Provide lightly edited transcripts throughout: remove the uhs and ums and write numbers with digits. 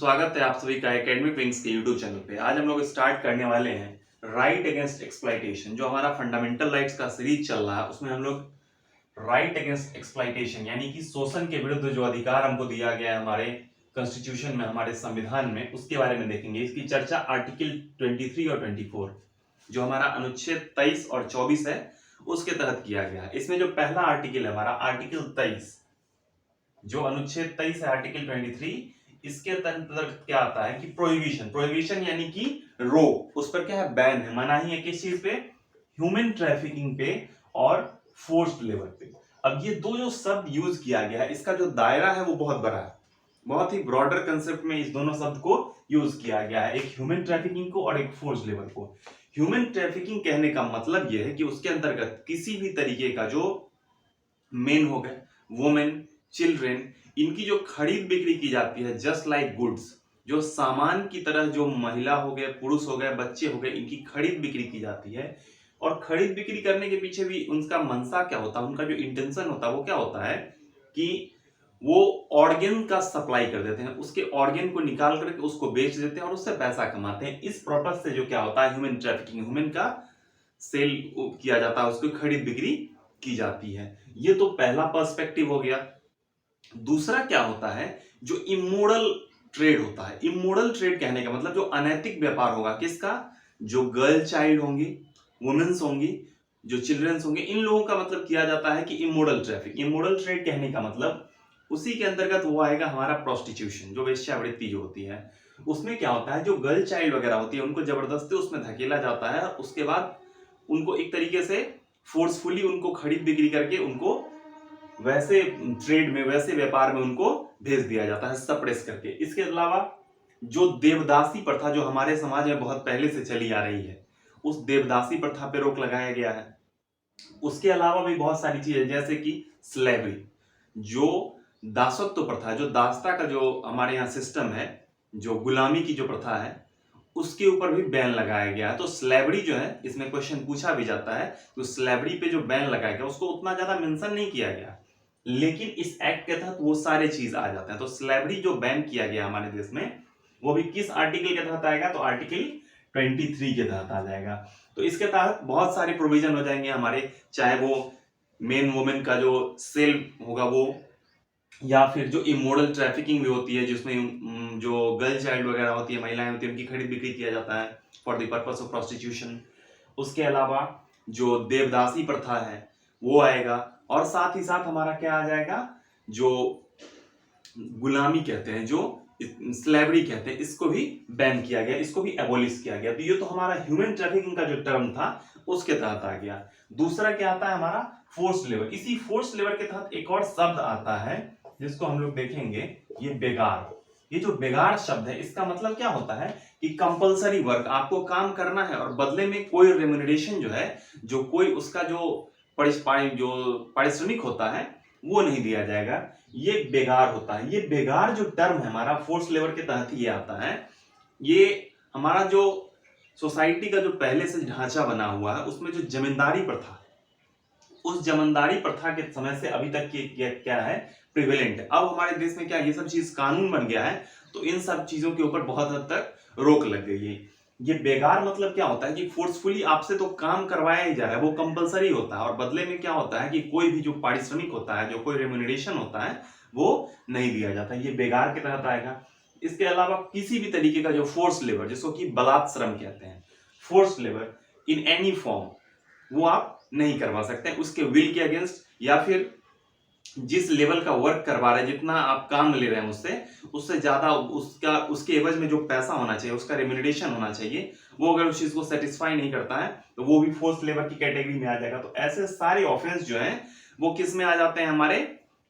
स्वागत है आप सभी का एकेडमिक विंग्स के यूट्यूब चैनल पे। आज हम लोग स्टार्ट करने वाले हैं राइट अगेंस्ट एक्सप्लॉइटेशन। जो हमारा फंडामेंटल राइट्स का सीरीज चल रहा है उसमें हम लोग राइट अगेंस्ट एक्सप्लॉइटेशन यानी कि शोषण के विरुद्ध जो अधिकार हमको दिया गया है हमारे कॉन्स्टिट्यूशन में, हमारे संविधान में, उसके बारे में देखेंगे। इसकी चर्चा आर्टिकल 23 और 24 जो हमारा अनुच्छेद 23 और 24 है उसके तहत किया गया है। इसमें जो पहला आर्टिकल है हमारा आर्टिकल 23, जो अनुच्छेद 23 है आर्टिकल 23, इसके अंतर्गत क्या आता है कि प्रोहिबिशन यानी कि रोक, उस पर क्या है, बैन है, मनाही है। किस चीज पे? ह्यूमन ट्रैफिकिंग पे और फोर्स्ड लेबर पे। अब ये दो जो शब्द यूज किया गया है इसका जो दायरा है वो बहुत बड़ा है, बहुत ही ब्रॉडर कंसेप्ट में इस दोनों शब्द को यूज किया गया है, एक ह्यूमन ट्रैफिकिंग को और एक फोर्स्ड लेबर को। ह्यूमन ट्रैफिकिंग कहने का मतलब यह है कि उसके अंतर्गत किसी भी तरीके का जो मेन हो गए, वुमेन, चिल्ड्रेन, इनकी जो खरीद बिक्री की जाती है जस्ट लाइक गुड्स, जो सामान की तरह जो महिला हो गए, पुरुष हो गए, बच्चे हो गए, इनकी खरीद बिक्री की जाती है। और खरीद बिक्री करने के पीछे भी उनका मंशा क्या होता है, उनका जो इंटेंशन होता है वो क्या होता है कि वो ऑर्गेन का सप्लाई कर देते हैं, उसके ऑर्गेन को निकाल करके उसको बेच देते हैं और उससे पैसा कमाते हैं। इस पर्पज से जो क्या होता है, ह्यूमन ट्रैफिकिंग, ह्यूमन का सेल किया जाता है, उसकी खरीद बिक्री की जाती है। ये तो पहला पर्सपेक्टिव हो गया। दूसरा क्या होता है, जो इमोरल ट्रेड होता है। इमोरल ट्रेड कहने का मतलब जो अनैतिक व्यापार होगा, किसका? जो गर्ल चाइल्ड होंगी, वुमेन्स होंगी, जो चिल्ड्रंस होंगे, इन लोगों का मतलब किया जाता है कि इमोरल ट्रैफिक। इमोरल ट्रेड कहने का मतलब उसी के अंतर्गत वो आएगा हमारा प्रोस्टिट्यूशन, जो वेश्यावृत्ति जो होती है। उसमें क्या होता है, जो गर्ल चाइल्ड वगैरह होती है उनको जबरदस्ती उसमें धकेला जाता है, उसके बाद उनको एक तरीके से फोर्सफुली उनको खरीद बिक्री करके उनको वैसे ट्रेड में, वैसे व्यापार में उनको भेज दिया जाता है, सप्रेस करके। इसके अलावा जो देवदासी प्रथा जो हमारे समाज में बहुत पहले से चली आ रही है, उस देवदासी प्रथा पे रोक लगाया गया है। उसके अलावा भी बहुत सारी चीजें जैसे कि स्लेवरी, जो दासत्व प्रथा, जो दासता का जो हमारे यहाँ सिस्टम है, जो गुलामी की जो प्रथा है, उसके ऊपर भी बैन लगाया गया है। तो स्लेवरी जो है, इसमें क्वेश्चन पूछा भी जाता है, तो स्लेवरी पे जो बैन लगाया गया उसको उतना ज्यादा मेंशन नहीं किया गया, लेकिन इस एक्ट के तहत वो सारे चीज आ जाते हैं। तो स्लेवरी जो बैन किया गया हमारे देश में, वो भी किस आर्टिकल के तहत आएगा? तो आर्टिकल 23 के तहत आ जाएगा। तो इसके तहत बहुत सारे प्रोविजन हो जाएंगे हमारे, चाहे वो मेन वुमेन का जो सेल होगा वो, या फिर जो इमोरल ट्रैफिकिंग भी होती है जिसमें जो गर्ल चाइल्ड वगैरह होती है, महिलाएं होती है, उनकी खरीद बिक्री किया जाता है for the purpose of prostitution. उसके अलावा जो देवदासी प्रथा है वो आएगा, और साथ ही साथ हमारा क्या आ जाएगा, जो गुलामी कहते हैं, जो स्लेवरी कहते हैं, इसको भी बैन किया गया, इसको भी एबोलिश किया गया। तो ये तो हमारा ह्यूमन ट्रैफिकिंग का जो टर्म था उसके तहत आ गया। दूसरा क्या आता है हमारा? Forced labour. इसी फोर्स्ड लेबर के तहत एक और शब्द आता है जिसको हम लोग देखेंगे, ये बेगार। ये जो बेगार शब्द है इसका मतलब क्या होता है कि कंपलसरी वर्क, आपको काम करना है और बदले में कोई रेम्यूनरेशन जो है, जो कोई उसका जो पारिश्रमिक होता है वो नहीं दिया जाएगा, ये बेगार होता है। ये बेगार जो टर्म है हमारा फोर्स लेबर के तहत ही आता है। ये हमारा जो सोसाइटी का जो पहले से ढांचा बना हुआ है उसमें जो जमींदारी प्रथा, उस जमींदारी प्रथा के समय से अभी तक क्या है, प्रिवेलेंट है। अब हमारे देश में क्या ये सब चीज कानून बन गया है, तो इन सब चीजों के ऊपर बहुत हद तक रोक लग गई है। ये बेगार मतलब क्या होता है कि फोर्सफुली आपसे तो काम करवाया ही जा रहा है, वो कंपलसरी होता है, और बदले में क्या होता है कि कोई भी जो पारिश्रमिक होता है, जो कोई रेम्यूनरेशन होता है, वो नहीं दिया जाता। ये बेगार के तहत आएगा। इसके अलावा किसी भी तरीके का जो फोर्स लेबर, जिसको कि बलात् श्रम कहते हैं, force labour in any form, वो आप नहीं करवा सकते उसके विल के अगेंस्ट, या फिर जिस लेवल का वर्क करवा रहे हैं, जितना आप काम ले रहे हैं उससे ज्यादा उसके एवज में जो पैसा होना चाहिए, उसका रेम्यूनरेशन होना चाहिए, वो अगर उस चीज को सेटिस्फाई नहीं करता है तो वो भी फोर्स लेबर की कैटेगरी में आ जाएगा। तो ऐसे सारे ऑफेंस जो है वो किस में आ जाते हैं हमारे?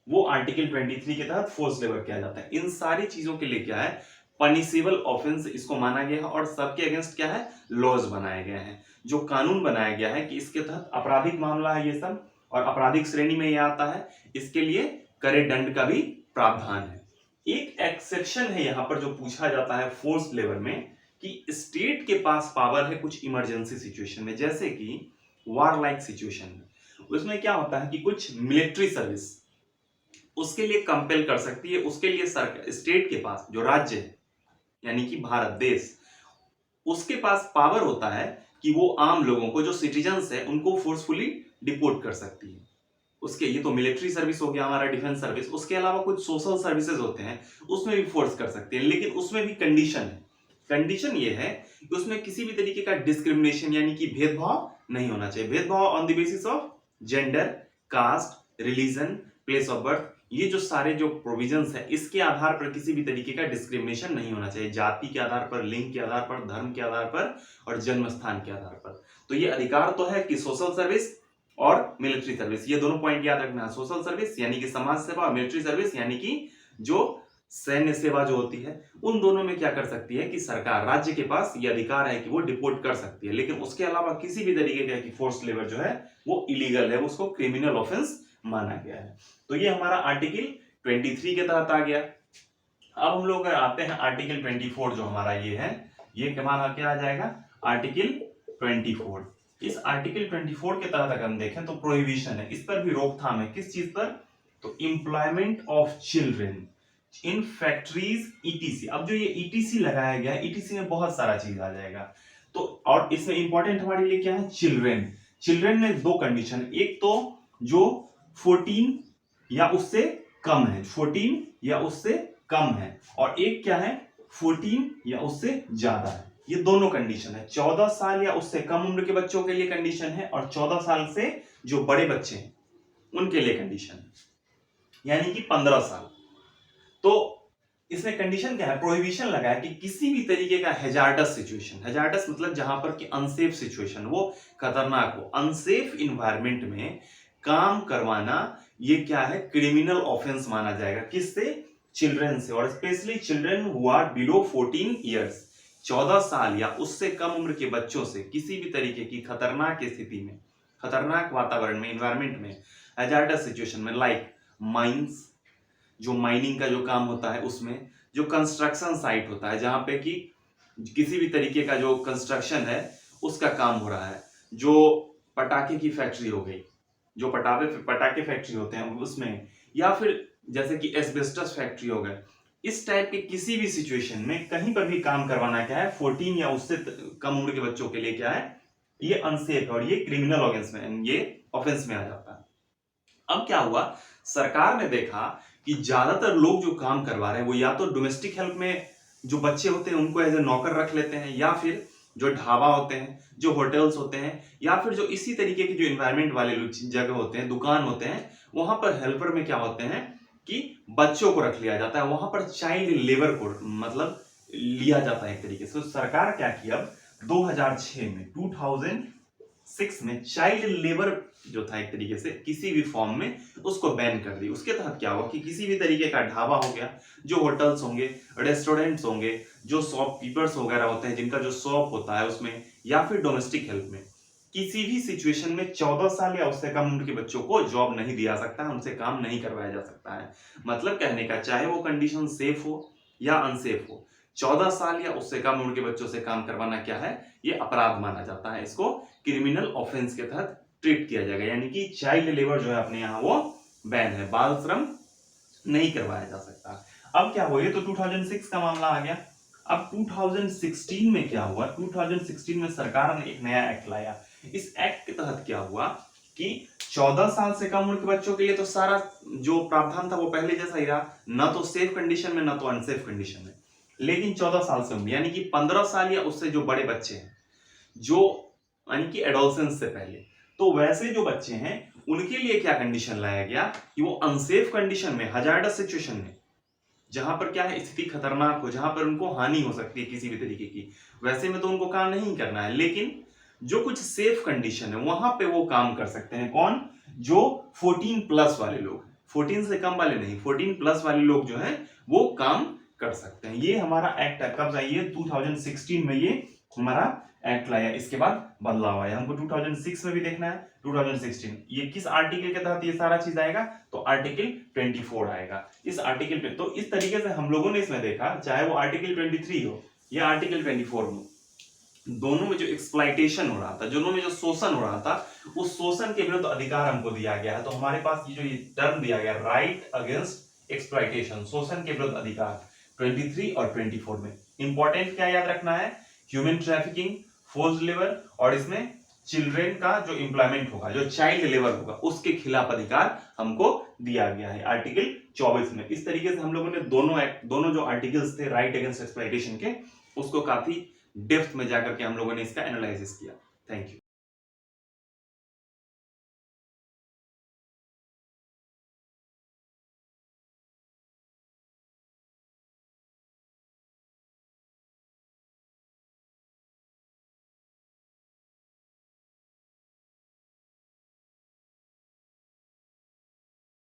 वो आर्टिकल 23 के तहत फोर्स लेबर किया जाता है। इन सारी चीजों के लिए क्या है, पनिशेबल ऑफेंस इसको माना गया है, और सबके अगेंस्ट क्या है, लॉज बनाए गए हैं, जो कानून बनाया गया है कि इसके तहत आपराधिक मामला है ये सब, और आपराधिक श्रेणी में यह आता है। इसके लिए कड़े दंड का भी प्रावधान है। एक एक्सेप्शन है यहां पर जो पूछा जाता है फोर्स लेबर में, कि स्टेट के पास पावर है कुछ इमरजेंसी सिचुएशन में, जैसे कि वार लाइक सिचुएशन में। उसमें क्या होता है कि कुछ मिलिट्री सर्विस उसके लिए कंपेल कर सकती है, उसके लिए स्टेट के पास, जो राज्य है यानी कि भारत देश, उसके पास पावर होता है कि वो आम लोगों को, जो सिटीजन्स है, उनको फोर्सफुली डिपोर्ट कर सकती है। उसके ये तो मिलिट्री सर्विस हो गया, हमारा डिफेंस सर्विस। उसके अलावा कुछ सोशल सर्विसेज होते हैं, उसमें भी फोर्स कर सकते हैं, लेकिन उसमें भी कंडीशन है। कंडीशन ये है कि उसमें किसी भी तरीके का डिस्क्रिमिनेशन यानी कि भेदभाव नहीं होना चाहिए। भेदभाव on the basis of gender, caste, religion, place of birth, ये जो सारे जो प्रोविजंस है, इसके आधार पर किसी भी तरीके का डिस्क्रिमिनेशन नहीं होना चाहिए। जाति के आधार पर, लिंग के आधार पर, धर्म के आधार पर और जन्म स्थान के आधार पर। तो ये अधिकार तो है कि सोशल सर्विस और मिलिट्री सर्विस, ये दोनों पॉइंट याद रखना है। सोशल सर्विस यानी कि समाज सेवा और मिलिट्री सर्विस यानी कि जो सैन्य सेवा जो होती है, उन दोनों में क्या कर सकती है कि सरकार, राज्य के पास ये अधिकार है कि वो डिपोर्ट कर सकती है। लेकिन उसके अलावा किसी भी तरीके का कि फोर्स लेबर जो है वो इलीगल है, उसको क्रिमिनल ऑफेंस माना गया है। तो ये हमारा आर्टिकल 23 के तहत आ गया। अब हम लोग आते हैं आर्टिकल 24, जो हमारा ये है, ये हमारा क्या आ जाएगा, आर्टिकल 24। इस आर्टिकल 24 के तहत अगर हम देखें तो प्रोहिबिशन है, इस पर भी रोकथाम है। किस चीज पर, तो employment of children in factories etc. अब जो ये ईटीसी लगाया गया है, ईटीसी में बहुत सारा चीज आ जाएगा। तो और इसमें इंपॉर्टेंट हमारे लिए क्या है, चिल्ड्रन। चिल्ड्रन में दो कंडीशन, एक तो जो 14 या उससे कम है, 14 या उससे कम है, और एक क्या है, 14 या उससे ज्यादा है। ये दोनों कंडीशन है। 14 साल या उससे कम उम्र के बच्चों के लिए कंडीशन है, और 14 साल से जो बड़े बच्चे हैं उनके लिए कंडीशन है, यानी कि 15 साल। तो इसमें कंडीशन क्या है, प्रोहिबिशन लगा है कि किसी भी तरीके का हैजार्डस सिचुएशन, हैजार्डस मतलब जहां पर कि अनसेफ सिचुएशन, वो खतरनाक हो, अनसेफ इन्वायरमेंट में काम करवाना, ये क्या है, क्रिमिनल ऑफेंस माना जाएगा। किससे, चिल्ड्रन से, और specially children who are below 14 years, 14 साल या उससे कम उम्र के बच्चों से किसी भी तरीके की खतरनाक स्थिति में, खतरनाक वातावरण में, इन्वायरमेंट में, हैजार्डस सिचुएशन में, लाइक माइंस, जो माइनिंग का जो काम होता है उसमें, जो कंस्ट्रक्शन साइट होता है जहां पे कि किसी भी तरीके का जो कंस्ट्रक्शन है उसका काम हो रहा है, जो पटाखे की फैक्ट्री हो गई, जो पटाखे फैक्ट्री होते हैं उसमें, या फिर जैसे कि एस्बेस्टस फैक्ट्री हो गए, इस टाइप के किसी भी सिचुएशन में कहीं पर भी काम करवाना क्या है, 14 या उससे कम उम्र के बच्चों के लिए क्या है, ये अनसेफ और ये क्रिमिनल ऑफेंस में, ये ऑफेंस में आ जाता है। अब क्या हुआ, सरकार ने देखा कि ज्यादातर लोग जो काम करवा रहे हैं वो या तो डोमेस्टिक हेल्प में जो बच्चे होते हैं उनको एज ए नौकर रख लेते हैं, या फिर जो ढाबा होते हैं, जो होटल्स होते हैं, या फिर जो इसी तरीके के जो इन्वायरमेंट वाले जगह होते हैं, दुकान होते हैं, वहां पर हेल्पर में क्या होते हैं कि बच्चों को रख लिया जाता है, वहां पर चाइल्ड लेबर को मतलब लिया जाता है एक तरीके से। तो सरकार क्या की, अब 2006 में 2006 में चाइल्ड लेबर जो था एक तरीके से किसी भी फॉर्म में, उसको बैन कर दी। उसके तहत क्या हुआ कि किसी भी तरीके का ढाबा हो गया, जो होटल्स होंगे, रेस्टोरेंट्स होंगे, जो शॉपकीपर्स वगैरह होते हैं जिनका जो शॉप होता है उसमें, या फिर डोमेस्टिक हेल्प में, किसी भी सिचुएशन में 14 साल या उससे कम उम्र के बच्चों को जॉब नहीं दिया सकता है, उनसे काम नहीं करवाया जा सकता है। मतलब कहने का, चाहे वो कंडीशन सेफ हो या अनसेफ हो, 14 साल या उससे कम उम्र के बच्चों से काम करवाना क्या है, ये अपराध माना जाता है। इसको क्रिमिनल ऑफेंस के तहत ट्रीट किया जाएगा, यानी कि चाइल्ड लेबर जो है अपने यहाँ वो बैन है, बाल श्रम नहीं करवाया जा सकता। अब क्या हुआ, ये तो 2006 का मामला आ गया। अब 2016 में क्या हुआ, 2016 में सरकार ने एक नया एक्ट लाया। इस एक्ट के तहत क्या हुआ कि 14 साल से कम उम्र के बच्चों के लिए तो सारा जो प्रावधान था वो पहले जैसा ही रहा, ना तो सेफ कंडीशन में ना तो अनसेफ कंडीशन में। लेकिन 14 साल से उम्र यानी कि 15 साल या उससे जो बड़े बच्चे हैं, जो यानी कि एडोलसेंस से पहले, तो वैसे जो बच्चे हैं उनके लिए क्या कंडीशन लाया गया कि वो अनसेफ कंडीशन में, हजार्डस सिचुएशन में, जहां पर क्या है, स्थिति खतरनाक हो, जहां पर उनको हानि हो सकती है किसी भी तरीके की, वैसे में तो उनको काम नहीं करना है। लेकिन जो कुछ सेफ कंडीशन है वहां पे वो काम कर सकते हैं। कौन, जो 14 प्लस वाले लोग, 14 से कम वाले नहीं, 14 प्लस वाले लोग जो हैं वो काम कर सकते हैं। ये हमारा एक्ट कब चाहिए, 2016 में ये हमारा एक्ट लाया। इसके बाद बदलाव आया, हमको 2006 में भी देखना है, 2016 ये किस आर्टिकल के तहत ये सारा चीज आएगा, तो आर्टिकल 24 आएगा। इस आर्टिकल पे तो इस तरीके से हम लोगों ने इसमें देखा, चाहे वो आर्टिकल 23 हो या आर्टिकल 24 हो, दोनों में जो एक्सप्लॉइटेशन हो रहा था, दोनों में जो शोषण हो रहा था, उस शोषण के विरुद्ध अधिकार हमको दिया गया है। तो हमारे पास ये जो टर्म दिया गया, राइट अगेंस्ट एक्सप्लॉइटेशन, शोषण के विरुद्ध अधिकार, 23 और 24 में इंपॉर्टेंट क्या याद रखना है, ह्यूमन ट्रैफिकिंग, फोर्स्ड लेबर और इसमें चिल्ड्रेन का जो एम्प्लॉयमेंट होगा, जो चाइल्ड लेबर होगा, उसके खिलाफ अधिकार हमको दिया गया है आर्टिकल 24 में। इस तरीके से हम लोगों ने दोनों जो आर्टिकल्स थे राइट अगेंस्ट एक्सप्लॉयटेशन के, उसको काफी डेप्थ में जाकर के हम लोगों ने इसका एनालिसिस किया। Thank you.